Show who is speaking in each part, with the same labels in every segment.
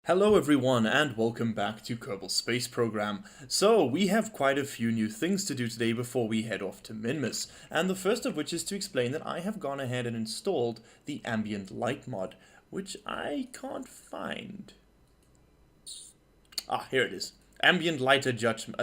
Speaker 1: Hello everyone and welcome back to Kerbal Space Program. So we have quite a few new things to do today before we head off to Minmus, and the first of which is to explain that I have gone ahead and installed the ambient light mod, which I can't find. Ah, here it is. Ambient light adjustment.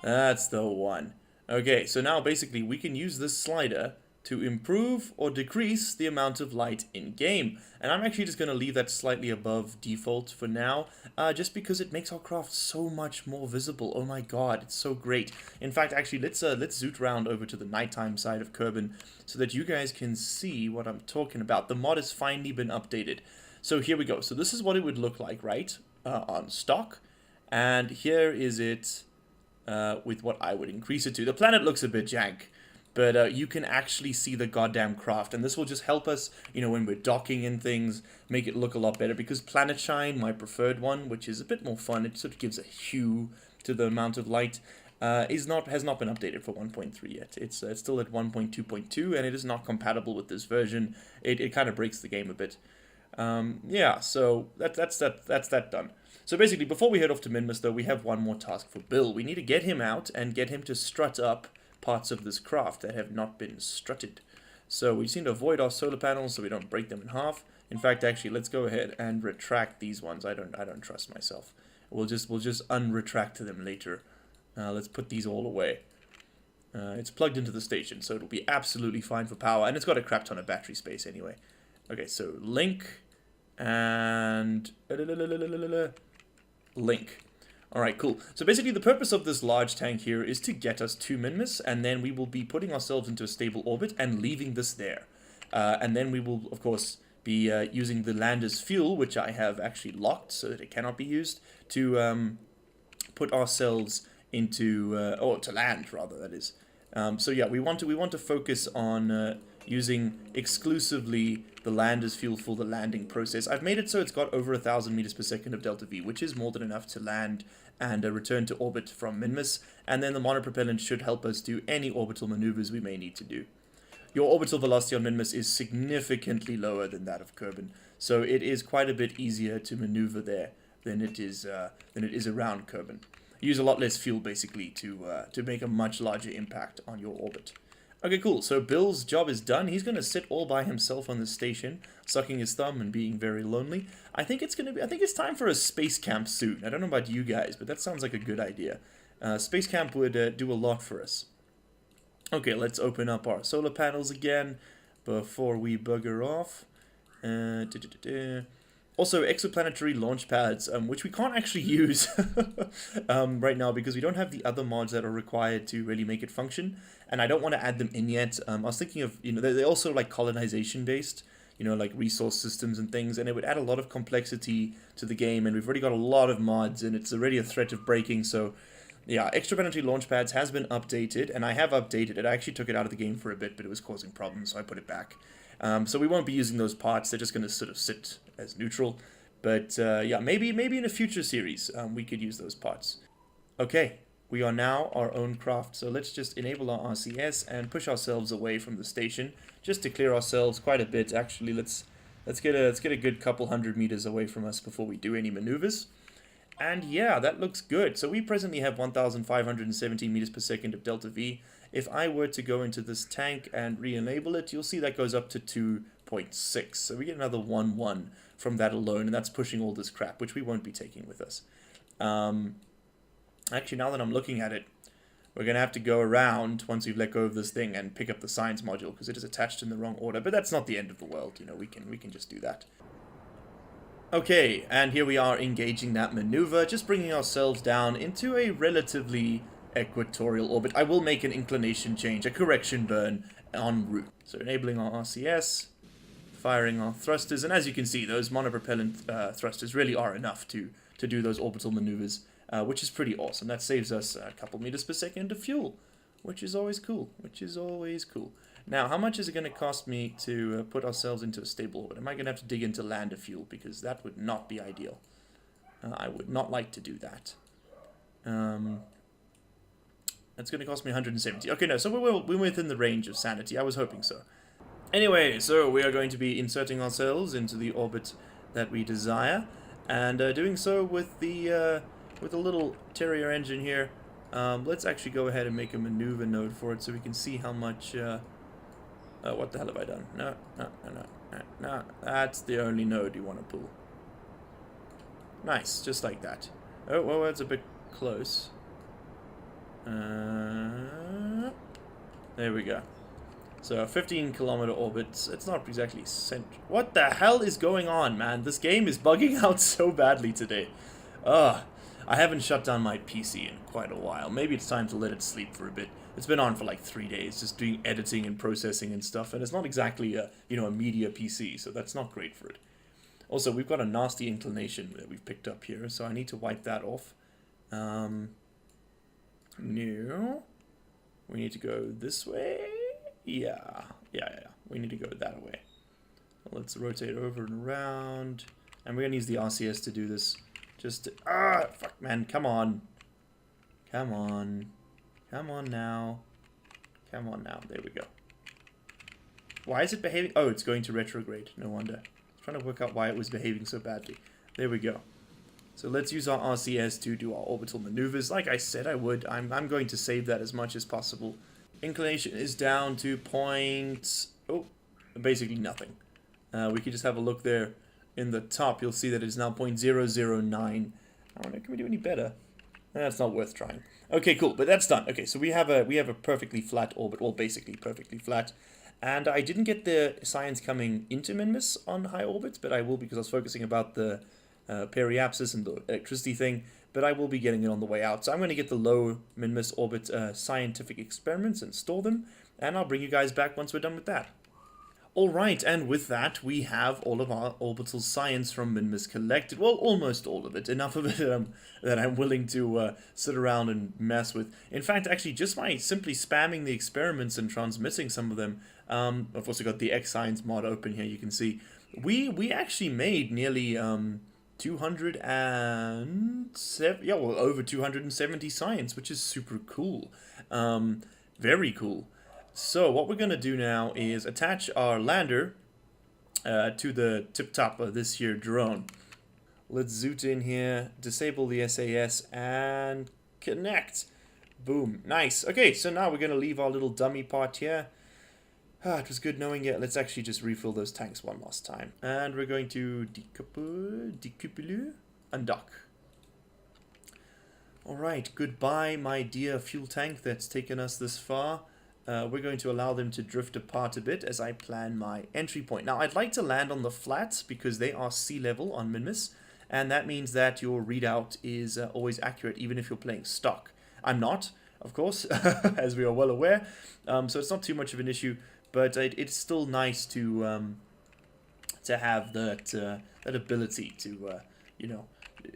Speaker 1: That's the one. Okay, so now basically we can use this slider to improve or decrease the amount of light in-game. And I'm actually just going to leave that slightly above default for now, just because it makes our craft so much more visible. Oh my god, it's so great. In fact, actually, let's zoot around over to the nighttime side of Kerbin so that you guys can see what I'm talking about. The mod has finally been updated. So here we go. So this is what it would look like, right, on stock. And here is it with what I would increase it to. The planet looks a bit jank, but you can actually see the goddamn craft, and this will just help us, you know, when we're docking and things, make it look a lot better, because Planet Shine, my preferred one, which is a bit more fun, it sort of gives a hue to the amount of light, has not been updated for 1.3 yet. It's still at 1.2.2, and it is not compatible with this version. It kind of breaks the game a bit. Yeah, so that's that done. So basically, before we head off to Minmus, though, we have one more task for Bill. We need to get him out and get him to strut up parts of this craft that have not been strutted. So we just need to avoid our solar panels so we don't break them in half. In fact, actually, let's go ahead and retract these ones. I don't trust myself. We'll just unretract them later. Let's put these all away. It's plugged into the station, so it'll be absolutely fine for power, and it's got a crap ton of battery space anyway. Okay, so link and link. Alright, cool. So basically the purpose of this large tank here is to get us to Minmus, and then we will be putting ourselves into a stable orbit and leaving this there. And then we will, of course, be using the lander's fuel, which I have actually locked so that it cannot be used, to put ourselves into, or to land, rather, that is. So yeah, we want to focus on using exclusively the lander's fuel for the landing process. I've made it so it's got over 1,000 meters per second of delta V, which is more than enough to land and return to orbit from Minmus, and then the monopropellant should help us do any orbital maneuvers we may need to do. Your orbital velocity on Minmus is significantly lower than that of Kerbin, so it is quite a bit easier to maneuver there than it is around Kerbin. You use a lot less fuel, basically, to make a much larger impact on your orbit. Okay, cool. So Bill's job is done. He's going to sit all by himself on the station, sucking his thumb and being very lonely. I think it's time for a space camp soon. I don't know about you guys, but that sounds like a good idea. Space camp would do a lot for us. Okay, let's open up our solar panels again before we bugger off. Also, exoplanetary launch pads, which we can't actually use right now because we don't have the other mods that are required to really make it function, and I don't want to add them in yet. I was thinking of, you know, they're also like colonization based, you know, like resource systems and things, and it would add a lot of complexity to the game, and we've already got a lot of mods, and it's already a threat of breaking, so yeah, exoplanetary launch pads has been updated, and I have updated it. I actually took it out of the game for a bit, but it was causing problems, so I put it back. So we won't be using those parts. They're just going to sort of sit as neutral. But yeah, maybe in a future series we could use those parts. Okay, we are now our own craft. So let's just enable our RCS and push ourselves away from the station, just to clear ourselves quite a bit. Actually, let's get a good couple hundred meters away from us before we do any maneuvers. And yeah, that looks good. So we presently have 1,517 meters per second of delta V. If I were to go into this tank and re-enable it, you'll see that goes up to 2.6. So we get another 1.1 from that alone, and that's pushing all this crap, which we won't be taking with us. Actually, now that I'm looking at it, we're going to have to go around once we've let go of this thing and pick up the science module, because it is attached in the wrong order. But that's not the end of the world, you know, we can just do that. Okay, and here we are engaging that maneuver, just bringing ourselves down into a relatively equatorial orbit. I will make an inclination change, a correction burn en route. So enabling our RCS, firing our thrusters, and as you can see, those monopropellant thrusters really are enough to do those orbital maneuvers, which is pretty awesome. That saves us a couple meters per second of fuel, which is always cool, Now, how much is it going to cost me to put ourselves into a stable orbit? Am I going to have to dig into lander fuel? Because that would not be ideal. I would not like to do that. That's going to cost me 170. Okay, no, so we're within the range of sanity. I was hoping so. Anyway, so we are going to be inserting ourselves into the orbit that we desire, and doing so with the little Terrier engine here. Let's actually go ahead and make a maneuver node for it so we can see how much... what the hell have I done? No. That's the only node you want to pull. Nice, just like that. Oh, well, that's a bit close. There we go. So, a 15-kilometer orbit. It's not exactly What the hell is going on, man? This game is bugging out so badly today. Ugh. I haven't shut down my PC in quite a while. Maybe it's time to let it sleep for a bit. It's been on for like 3 days, just doing editing and processing and stuff, and it's not exactly a, a media PC, so that's not great for it. Also, we've got a nasty inclination that we've picked up here, so I need to wipe that off. No. We need to go this way. Yeah. We need to go that way. Let's rotate over and around, and we're gonna use the RCS to do this. Just to, fuck, man, come on. Come on now. There we go. Why is it behaving? Oh, it's going to retrograde. No wonder. I'm trying to work out why it was behaving so badly. There we go. So let's use our RCS to do our orbital maneuvers. Like I said I would. I'm going to save that as much as possible. Inclination is down to basically nothing. We could just have a look there in the top. You'll see that it is now 0.009. I don't know, can we do any better? That's not worth trying. Okay, cool, but that's done. Okay, so we have a perfectly flat orbit, well, basically perfectly flat. And I didn't get the science coming into Minmus on high orbits, but I will because I was focusing about the periapsis and the electricity thing, but I will be getting it on the way out. So I'm going to get the low Minmus orbit scientific experiments and store them, and I'll bring you guys back once we're done with that. Alright, and with that, we have all of our orbital science from Minmus collected. Well, almost all of it. Enough of it that I'm willing to sit around and mess with. In fact, actually, just by simply spamming the experiments and transmitting some of them, I've also got the X-Science mod open here, you can see. We actually made nearly over 270 science, which is super cool. Very cool. So what we're going to do now is attach our lander to the tip-top of this here drone. Let's zoot in here, disable the SAS, and connect. Boom. Nice. Okay, so now we're going to leave our little dummy part here. It was good knowing it. Let's actually just refill those tanks one last time. And we're going to decouple, undock. Alright, goodbye, my dear fuel tank that's taken us this far. We're going to allow them to drift apart a bit as I plan my entry point. Now, I'd like to land on the flats because they are sea level on Minmus, and that means that your readout is always accurate, even if you're playing stock. I'm not, of course, as we are well aware, so it's not too much of an issue, but it's still nice to have that ability to,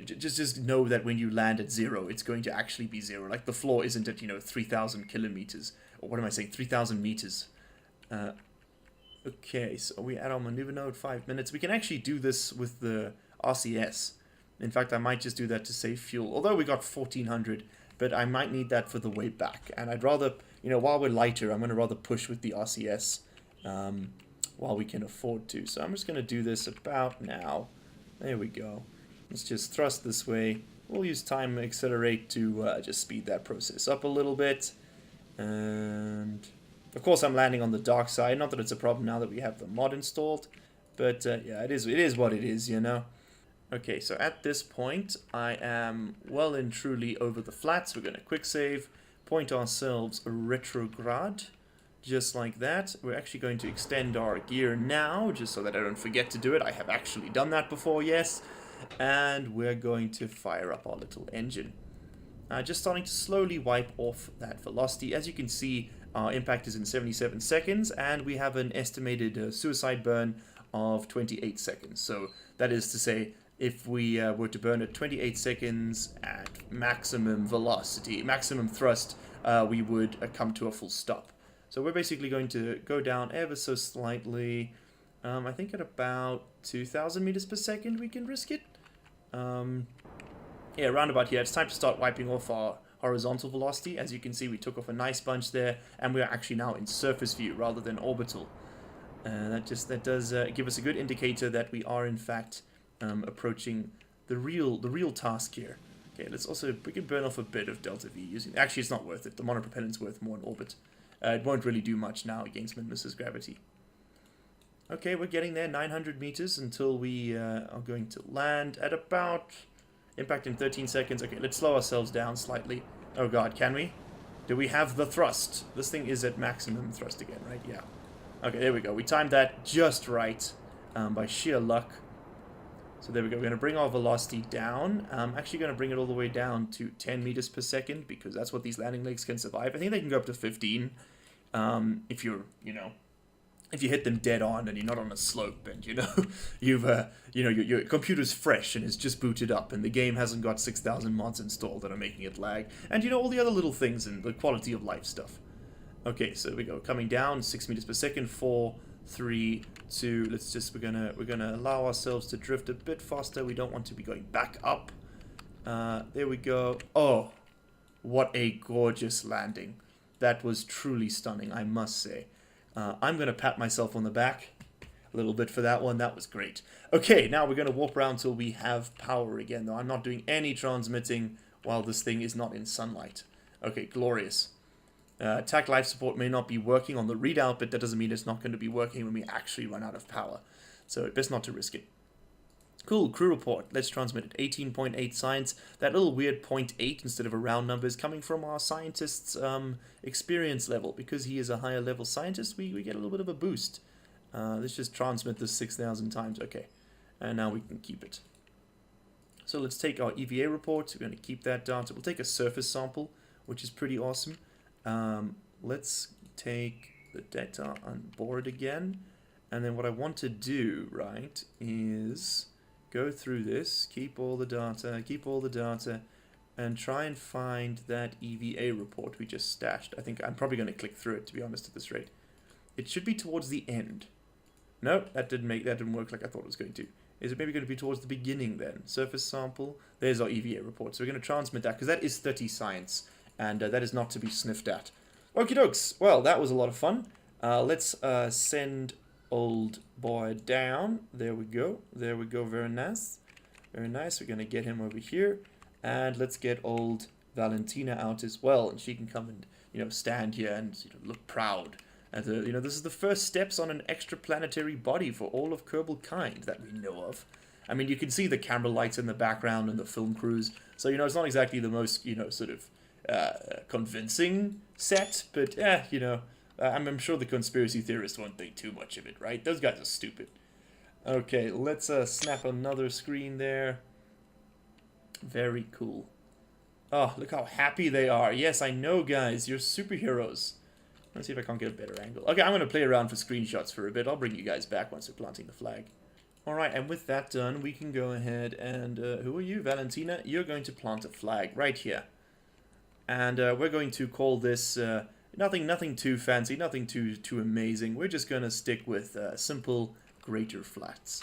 Speaker 1: just know that when you land at 0, it's going to actually be 0. Like, the floor isn't at, 3,000 kilometers. Or what am I saying? 3,000 meters. Okay, so we add our maneuver node 5 minutes. We can actually do this with the RCS. In fact, I might just do that to save fuel. Although we got 1,400, but I might need that for the way back. And I'd rather, while we're lighter, I'm going to rather push with the RCS while we can afford to. So I'm just going to do this about now. There we go. Let's just thrust this way. We'll use time accelerate to just speed that process up a little bit. And of course I'm landing on the dark side. Not that it's a problem now that we have the mod installed, but yeah, it is what it is, Okay, so at this point I am well and truly over the flats. We're going to quick save, point ourselves retrograde, just like that. We're actually going to extend our gear now, just so that I don't forget to do it. I have actually done that before, yes. And we're going to fire up our little engine. Just starting to slowly wipe off that velocity. As you can see, our impact is in 77 seconds, and we have an estimated suicide burn of 28 seconds. So that is to say, if we were to burn at 28 seconds at maximum velocity, maximum thrust, we would come to a full stop. So we're basically going to go down ever so slightly. I think at about 2,000 meters per second we can risk it. Yeah, around about here, it's time to start wiping off our horizontal velocity. As you can see, we took off a nice bunch there, and we are actually now in surface view rather than orbital. That does give us a good indicator that we are in fact approaching the real task here. Okay, we can burn off a bit of delta V using. Actually, it's not worth it. The monopropellant's worth more in orbit. It won't really do much now against Minmus's gravity. Okay, we're getting there, 900 meters until we are going to land at about impact in 13 seconds. Okay, let's slow ourselves down slightly. Oh god, can we? Do we have the thrust? This thing is at maximum thrust again, right? Yeah. Okay, there we go. We timed that just right by sheer luck. So there we go. We're going to bring our velocity down. I'm actually going to bring it all the way down to 10 meters per second because that's what these landing legs can survive. I think they can go up to 15 if you're, if you hit them dead on and you're not on a slope and your computer's fresh and it's just booted up and the game hasn't got 6,000 mods installed that are making it lag, and all the other little things and the quality of life stuff. Okay, so we go coming down 6 meters per second. 4, 3, 2. We're gonna allow ourselves to drift a bit faster. We don't want to be going back up. There we go. Oh, what a gorgeous landing! That was truly stunning, I must say. I'm going to pat myself on the back a little bit for that one. That was great. Okay, now we're going to warp around till we have power again, though. I'm not doing any transmitting while this thing is not in sunlight. Okay, glorious. Attack life support may not be working on the readout, but that doesn't mean it's not going to be working when we actually run out of power. So best not to risk it. Cool, crew report. Let's transmit it. 18.8 science. That little weird 0.8 instead of a round number is coming from our scientist's experience level. Because he is a higher level scientist, we get a little bit of a boost. Let's just transmit this 6,000 times. Okay, and now we can keep it. So let's take our EVA report. We're going to keep that data. We'll take a surface sample, which is pretty awesome. Let's take the data on board again. And then what I want to do, right, is go through this, keep all the data, and try and find that EVA report we just stashed. I think I'm probably going to click through it, to be honest, at this rate. It should be towards the end. No, that didn't work like I thought it was going to. Is it maybe going to be towards the beginning then? Surface sample. There's our EVA report. So we're going to transmit that, because that is 30 science, and that is not to be sniffed at. Okie dokes. Well, that was a lot of fun. Let's send old boy down. There we go. There we go. Very nice. Very nice. We're going to get him over here. And let's get old Valentina out as well. And she can come and, stand here and look proud. And, this is the first steps on an extraplanetary body for all of Kerbal kind that we know of. I mean, you can see the camera lights in the background and the film crews. So, it's not exactly the most, sort of convincing set. But, I'm sure the conspiracy theorists won't think too much of it, right? Those guys are stupid. Okay, let's snap another screen there. Very cool. Oh, look how happy they are. Yes, I know, guys. You're superheroes. Let's see if I can't get a better angle. Okay, I'm going to play around for screenshots for a bit. I'll bring you guys back once we're planting the flag. Alright, and with that done, we can go ahead and... who are you, Valentina? You're going to plant a flag right here. And we're going to call this... Nothing too fancy, nothing too amazing. We're just going to stick with simple greater flats.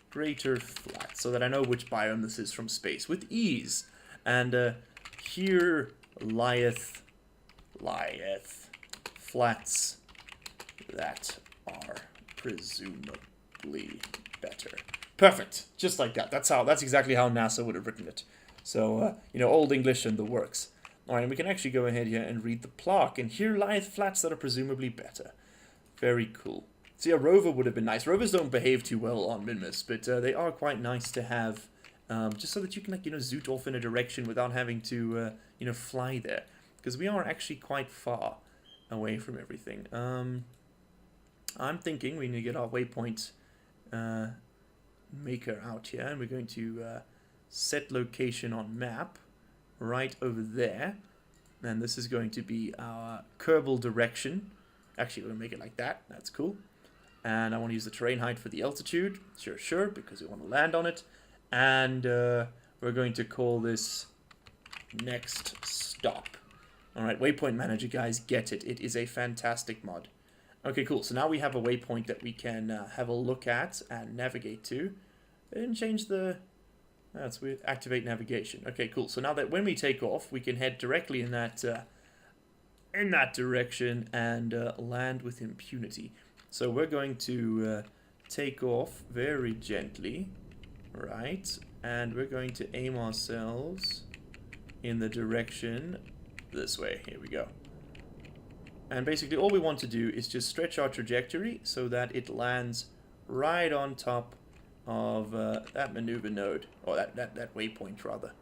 Speaker 1: Greater flats, so that I know which biome this is from space with ease. And here lieth flats that are presumably better. Perfect, just like that. That's exactly how NASA would have written it. So Old English and the works. Alright, and we can actually go ahead here and read the plaque. And here lieth flats that are presumably better. Very cool. See, a rover would have been nice. Rovers don't behave too well on Minmus, but they are quite nice to have, just so that you can, zoot off in a direction without having to, fly there. Because we are actually quite far away from everything. I'm thinking we need to get our waypoint maker out here, and we're going to set location on map. Right over there, and this is going to be our Kerbal direction. Actually, we're going to make it like that. That's cool. And I want to use the terrain height for the altitude. Sure, because we want to land on it. And we're going to call this next stop. Alright, waypoint manager, guys, get it. It is a fantastic mod. Okay, cool. So now we have a waypoint that we can have a look at and navigate to. They didn't change the... That's weird. Activate navigation. Okay, cool. So now that when we take off, we can head directly in that direction and land with impunity. So we're going to take off very gently, right? And we're going to aim ourselves in the direction this way. Here we go. And basically all we want to do is just stretch our trajectory so that it lands right on top of that maneuver node, or that waypoint rather.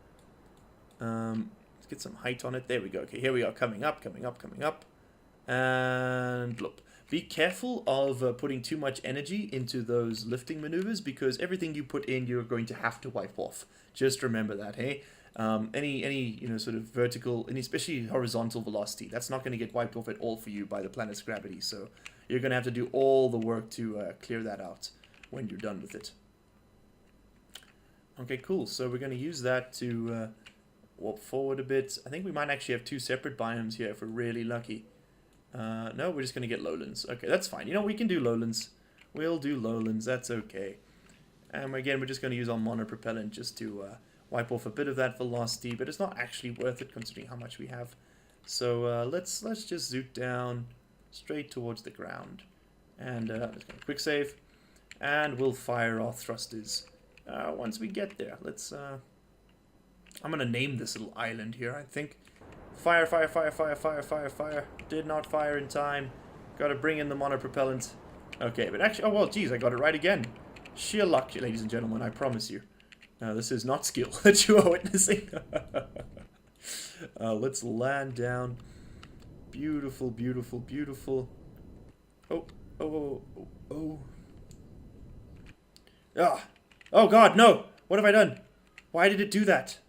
Speaker 1: Let's get some height on it. There we go. Okay, here we are, coming up, coming up, coming up. And bloop. Be careful of putting too much energy into those lifting maneuvers, because everything you put in, you're going to have to wipe off. Just remember that, hey? Any sort of vertical, and especially horizontal velocity, that's not going to get wiped off at all for you by the planet's gravity. So you're going to have to do all the work to clear that out when you're done with it. Okay, cool. So we're going to use that to warp forward a bit. I think we might actually have two separate biomes here if we're really lucky. No, we're just going to get lowlands. Okay, that's fine. You know, we can do lowlands. We'll do lowlands. That's okay. And again, we're just going to use our monopropellant just to wipe off a bit of that velocity, but it's not actually worth it considering how much we have. So let's just zoot down straight towards the ground. And let's go quick save. And we'll fire our thrusters once we get there. Let's... I'm going to name this little island here, I think. Fire, fire, fire, fire, fire, fire, fire. Did not fire in time. Got to bring in the monopropellant. Okay, but actually... Oh, well, geez, I got it right again. Sheer luck, ladies and gentlemen, I promise you. This is not skill that you are witnessing. Let's land down. Beautiful, beautiful, beautiful. Oh, oh, oh, oh. Ah! Oh god, no! What have I done? Why did it do that?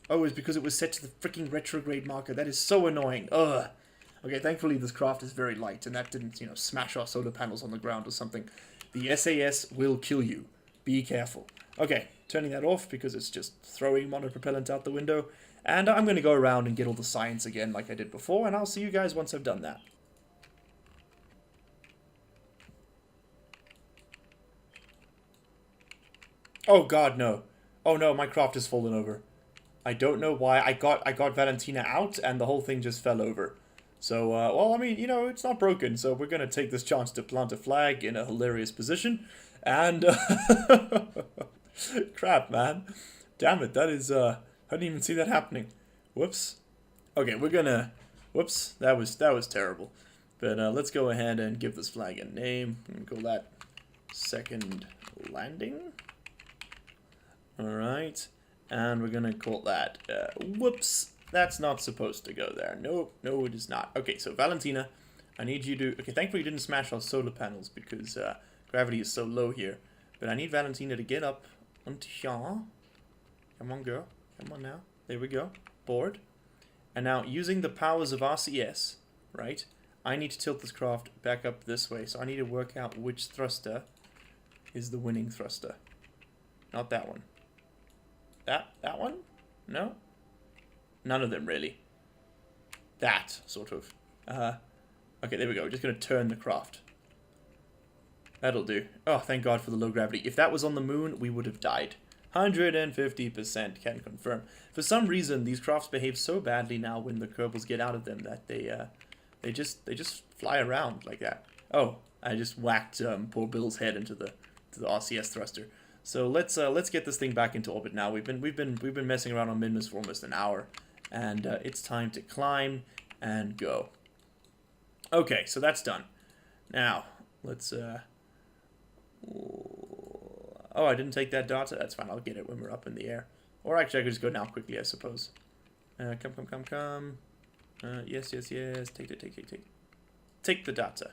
Speaker 1: Oh, it's because it was set to the freaking retrograde marker. That is so annoying. Ugh. Okay, thankfully this craft is very light, and that didn't, smash our solar panels on the ground or something. The SAS will kill you. Be careful. Okay, turning that off because it's just throwing monopropellant out the window. And I'm going to go around and get all the science again like I did before, and I'll see you guys once I've done that. Oh god, no. Oh no, my craft has fallen over. I don't know why. I got Valentina out and the whole thing just fell over. So, well, I mean, it's not broken, so we're going to take this chance to plant a flag in a hilarious position. And, crap, man. Damn it, that is, I didn't even see that happening. Whoops. Okay, we're gonna, whoops, that was terrible. But, let's go ahead and give this flag a name. And call that second landing. Alright. And we're gonna call that, whoops, that's not supposed to go there. No, no, it is not. Okay, so Valentina, I need you to, okay, thankfully you didn't smash our solar panels because, gravity is so low here. But I need Valentina to get up onto here. Come on, girl. Come on now. There we go. Board. And now, using the powers of RCS, right, I need to tilt this craft back up this way. So I need to work out which thruster is the winning thruster. Not that one. That one? No? None of them, really. That, sort of. Okay, there we go. We're just going to turn the craft. That'll do. Oh, thank God for the low gravity. If that was on the moon, we would have died. 150% can confirm. For some reason, these crafts behave so badly now when the Kerbals get out of them that they just fly around like that. Oh, I just whacked poor Bill's head into the RCS thruster. So let's get this thing back into orbit now. We've been messing around on Minmus for almost an hour, and it's time to climb and go. Okay, so that's done. Now let's. Oh, I didn't take that data. That's fine. I'll get it when we're up in the air. Or actually, I could just go now quickly, I suppose. Come. Yes. Take the data.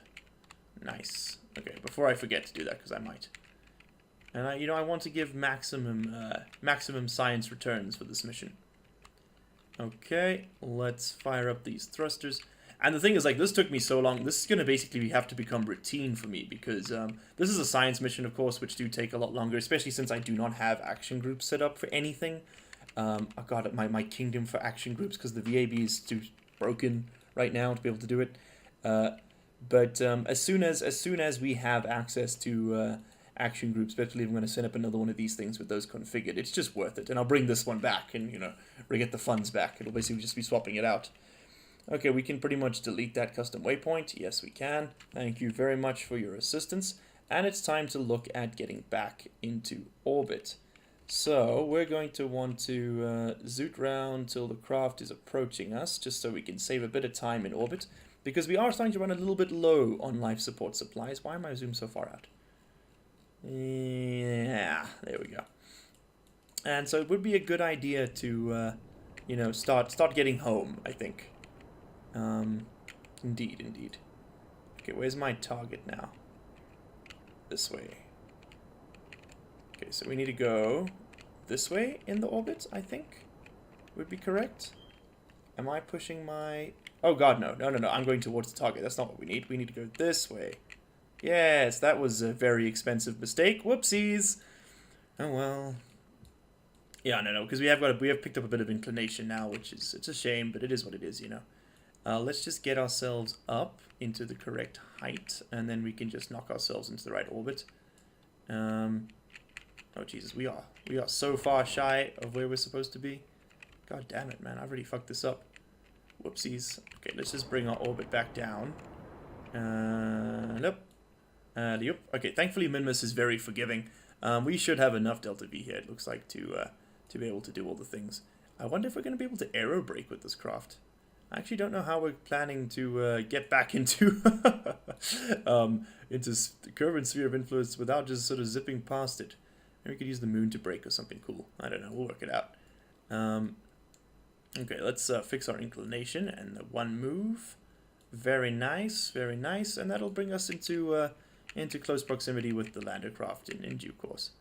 Speaker 1: Nice. Okay, before I forget to do that, because I might. And I want to give maximum science returns for this mission. Okay, let's fire up these thrusters. And the thing is, like, this took me so long. This is going to basically have to become routine for me because this is a science mission, of course, which do take a lot longer, especially since I do not have action groups set up for anything. I've got my kingdom for action groups because the VAB is too broken right now to be able to do it. But as soon as we have access to action groups, especially if I'm going to set up another one of these things with those configured, it's just worth it. And I'll bring this one back and, get the funds back. It'll basically just be swapping it out. Okay, we can pretty much delete that custom waypoint. Yes, we can. Thank you very much for your assistance. And it's time to look at getting back into orbit. So we're going to want to zoot round till the craft is approaching us, just so we can save a bit of time in orbit, because we are starting to run a little bit low on life support supplies. Why am I zoomed so far out? Yeah, there we go. And so it would be a good idea to, you know, start getting home, I think. Indeed. Okay, where's my target now? This way. Okay, so we need to go this way in the orbit, I think. Would be correct. Am I pushing my... Oh god, no. No. I'm going towards the target. That's not what we need. We need to go this way. Yes, that was a very expensive mistake. Whoopsies. Oh well. Yeah, no, because we have picked up a bit of inclination now, which is, it's a shame, but it is what it is, you know. Let's just get ourselves up into the correct height, and then we can just knock ourselves into the right orbit. Oh Jesus, we are so far shy of where we're supposed to be. God damn it, man! I've already fucked this up. Whoopsies. Okay, let's just bring our orbit back down. Nope. Yep. Okay, thankfully Minmus is very forgiving. We should have enough Delta V here, it looks like, to be able to do all the things. I wonder if we're going to be able to aero brake with this craft. I actually don't know how we're planning to get back into into the Kerbal Sphere of Influence without just sort of zipping past it. Maybe we could use the moon to brake or something cool. I don't know. We'll work it out. Okay, let's fix our inclination and the one move. Very nice, very nice, and that'll bring us into close proximity with the lander craft in due course.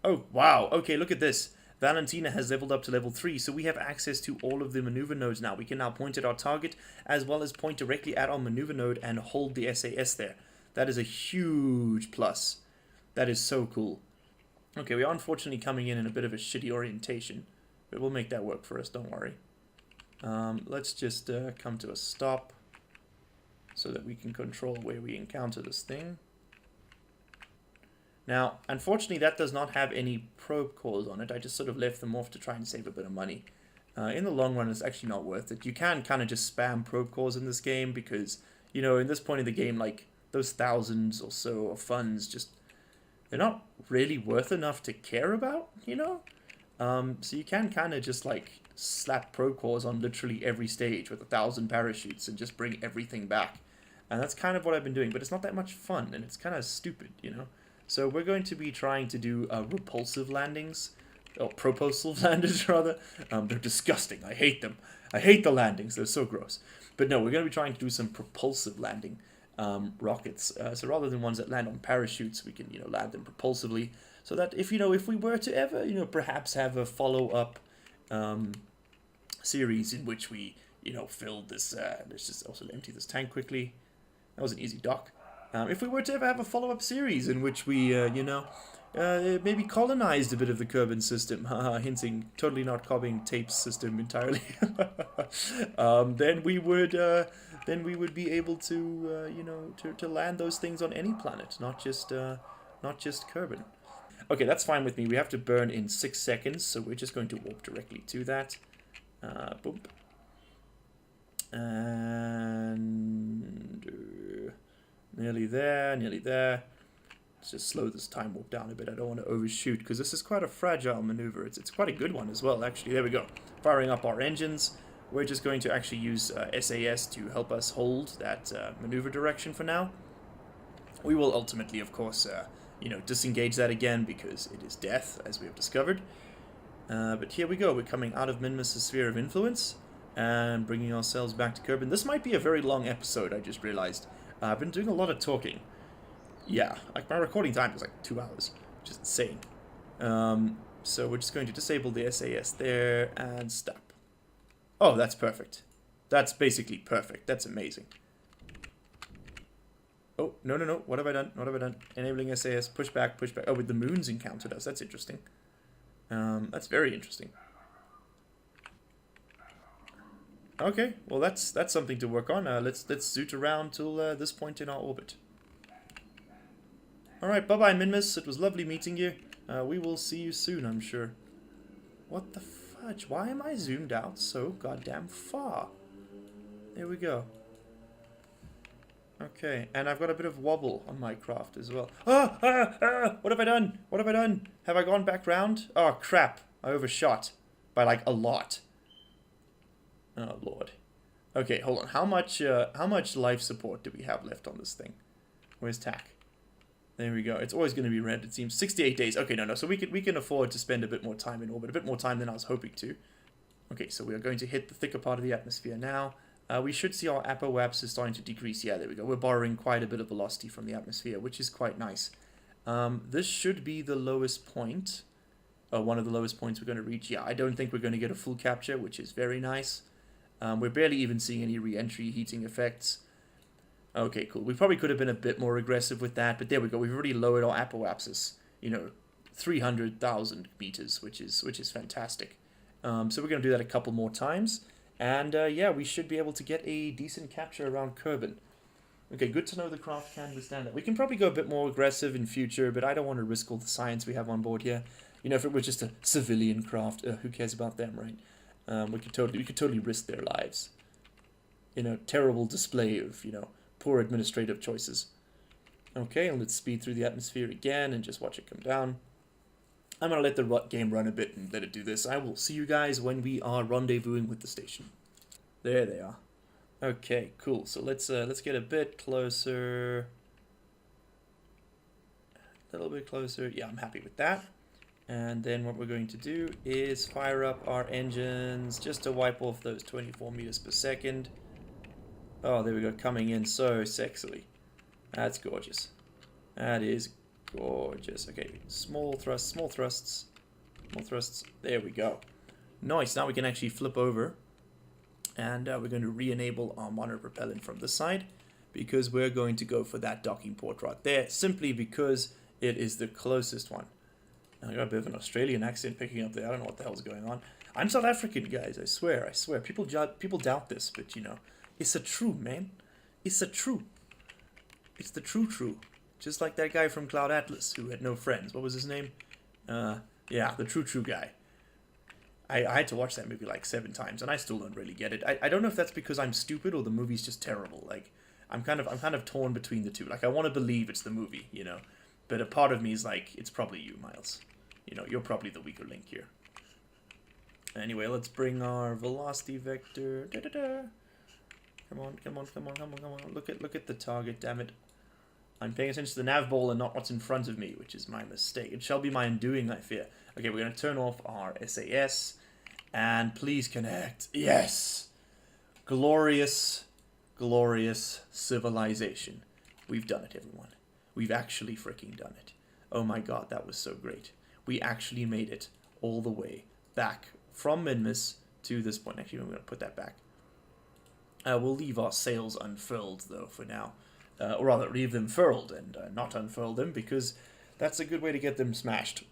Speaker 1: Oh wow! Okay, look at this. Valentina has leveled up to level 3, so we have access to all of the maneuver nodes now. We can now point at our target, as well as point directly at our maneuver node and hold the SAS there. That is a huge plus. That is so cool. Okay, we are unfortunately coming in a bit of a shitty orientation, but we'll make that work for us, don't worry. Let's just come to a stop, so that we can control where we encounter this thing. Now, unfortunately, that does not have any probe cores on it. I just sort of left them off to try and save a bit of money. In the long run, it's actually not worth it. You can kind of just spam probe cores in this game because, you know, in this point in the game, like, those thousands or so of funds just, they're not really worth enough to care about, you know? So you can kind of just, like, slap probe cores on literally every stage with 1,000 parachutes and just bring everything back. And that's kind of what I've been doing, but it's not that much fun, and it's kind of stupid, you know? So we're going to be trying to do repulsive landings, or propulsive landings rather. They're disgusting. I hate them. I hate the landings. They're so gross. But no, we're going to be trying to do some propulsive landing rockets. So rather than ones that land on parachutes, we can, you know, land them propulsively. So that if, you know, if we were to ever, you know, perhaps have a follow-up series in which we, you know, filled this. Let's just also empty this tank quickly. That was an easy dock. If we were to ever have a follow-up series in which we, you know, maybe colonized a bit of the Kerbal system, hinting totally not copying Tape's system entirely, then we would be able to, you know, to land those things on any planet, not just Kerbal. Okay, that's fine with me. We have to burn in 6 seconds, so we're just going to warp directly to that. Boom. And nearly there, nearly there. Let's just slow this time warp down a bit. I don't want to overshoot, because this is quite a fragile maneuver. It's quite a good one as well, actually. There we go. Firing up our engines. We're just going to actually use SAS to help us hold that maneuver direction for now. We will ultimately, of course, you know, disengage that again, because it is death, as we have discovered. But here we go. We're coming out of Minmus' sphere of influence and bringing ourselves back to Kerbal. This might be a very long episode, I just realized. I've been doing a lot of talking. Yeah, like my recording time was like 2 hours, which is insane. So we're just going to disable the SAS there and stop. Oh, that's perfect. That's basically perfect. That's amazing. Oh, no. What have I done? What have I done? Enabling SAS, push back, push back. Oh, with the moons encountered us. That's interesting. That's very interesting. Okay, well that's something to work on. Let's zoot around till this point in our orbit. Alright, bye-bye Minmus. It was lovely meeting you. We will see you soon, I'm sure. What the fudge? Why am I zoomed out so goddamn far? There we go. Okay, and I've got a bit of wobble on my craft as well. What have I done? What have I done? Have I gone back round? Oh, crap. I overshot by, like, a lot. Oh, Lord. Okay, hold on. How much life support do we have left on this thing? Where's TAC? There we go. It's always going to be red, it seems. 68 days. Okay, no. So we can afford to spend a bit more time in orbit. A bit more time than I was hoping to. Okay, so we are going to hit the thicker part of the atmosphere now. We should see our apoapsis is starting to decrease. Yeah, there we go. We're borrowing quite a bit of velocity from the atmosphere, which is quite nice. This should be the lowest point. One of the lowest points we're going to reach. Yeah, I don't think we're going to get a full capture, which is very nice. We're barely even seeing any re-entry heating effects. Okay, cool. We probably could have been a bit more aggressive with that, but there we go. We've already lowered our apoapsis, 300,000 meters, which is fantastic. So we're going to do that a couple more times. And yeah, we should be able to get a decent capture around Kerbal. Okay, good to know the craft can withstand that. We can probably go a bit more aggressive in future, but I don't want to risk all the science we have on board here. If it was just a civilian craft, who cares about them, right? We could totally risk their lives. Terrible display of, poor administrative choices. Okay, let's speed through the atmosphere again and just watch it come down. I'm going to let the game run a bit and let it do this. I will see you guys when we are rendezvousing with the station. There they are. Okay, cool. So let's get a bit closer. A little bit closer. Yeah, I'm happy with that. And then what we're going to do is fire up our engines just to wipe off those 24 meters per second. Oh, there we go. Coming in so sexily. That's gorgeous. That is gorgeous. Okay, small thrusts, small thrusts, small thrusts. There we go. Nice. Now we can actually flip over. And we're going to re-enable our monitor propellant from this side. Because we're going to go for that docking port right there. Simply because it is the closest one. I got a bit of an Australian accent picking up there. I don't know what the hell's going on. I'm South African, guys. I swear. People doubt this, but it's a true, man. It's a true. It's the true. Just like that guy from Cloud Atlas who had no friends. What was his name? Yeah, the true guy. I had to watch that movie like 7 times, and I still don't really get it. I don't know if that's because I'm stupid or the movie's just terrible. Like, I'm kind of torn between the two. Like, I want to believe it's the movie, but a part of me is like, it's probably you, Miles. You're probably the weaker link here. Anyway, let's bring our velocity vector. Come on. Look at the target, damn it. I'm paying attention to the nav ball and not what's in front of me, which is my mistake. It shall be my undoing, I fear. Okay, we're going to turn off our SAS. And please connect. Yes! Glorious, glorious civilization. We've done it, everyone. We've actually freaking done it. Oh my god, that was so great. We actually made it all the way back from Minmus to this point. Actually, I'm going to put that back. We'll leave our sails unfurled, though, for now. Or rather, leave them furled and not unfurl them, because that's a good way to get them smashed.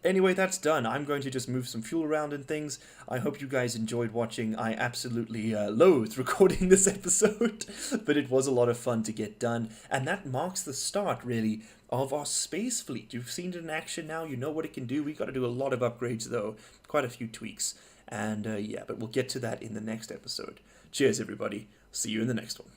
Speaker 1: Anyway, that's done. I'm going to just move some fuel around and things. I hope you guys enjoyed watching. I absolutely loathed recording this episode, but it was a lot of fun to get done. And that marks the start, really, of our space fleet. You've seen it in action now. You know what it can do. We've got to do a lot of upgrades, though. Quite a few tweaks. And yeah, but we'll get to that in the next episode. Cheers, everybody. See you in the next one.